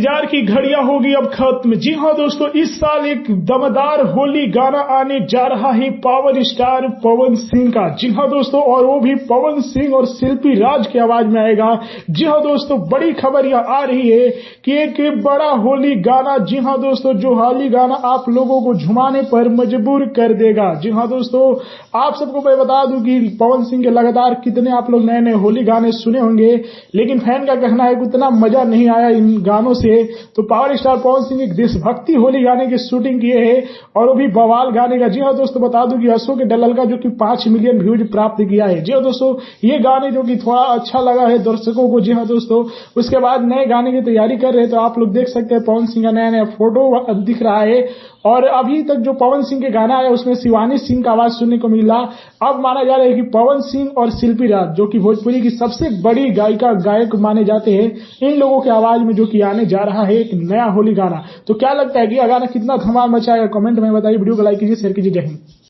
प्यार की घड़ियां होगी अब खत्म। जी हाँ दोस्तों, इस साल एक दमदार होली गाना आने जा रहा है पावर स्टार पवन सिंह का। जी हाँ दोस्तों, और वो भी पवन सिंह और शिल्पी राज की आवाज में आएगा। जी हाँ दोस्तों, बड़ी खबर यह आ रही है कि एक बड़ा होली गाना, जी हाँ दोस्तों, जो होली गाना आप लोगों को झुमाने पर मजबूर कर देगा। जी हाँ दोस्तों, आप सबको मैं बता दूं कि पवन सिंह के लगातार कितने आप लोग नए नए होली गाने सुने होंगे, लेकिन फैन का कहना है कि उतना मजा नहीं आया इन गानों से। तो पावर स्टार पवन सिंह एक देशभक्ति होली गाने की शूटिंग किए हैं, और वो भी बवाल गाने का। जी हाँ दोस्तों, बता दूं कि अशोक डल्लल का जो कि 5 मिलियन व्यूज प्राप्त किया है। जी हाँ दोस्तों, ये गाने जो कि थोड़ा अच्छा लगा है दर्शकों को। जी हाँ दोस्तों, उसके बाद नए गाने की तैयारी कर रहे हैं। तो आप लोग देख सकते हैं पवन सिंह का नया नया फोटो दिख रहा है। और अभी तक जो पवन सिंह के गाना आया उसमें शिवानी सिंह का आवाज सुनने को मिला। अब माना जा रहा है कि पवन सिंह और शिल्पी राज, जो कि भोजपुरी की सबसे बड़ी गायक माने जाते हैं, इन लोगों के आवाज में जो कि आने जा रहा है एक नया होली गाना। तो क्या लगता है कि यह गाना कितना धमाल मचाएगा? कमेंट में बताइए। वीडियो को लाइक कीजिए, शेयर कीजिए। जय हिंद।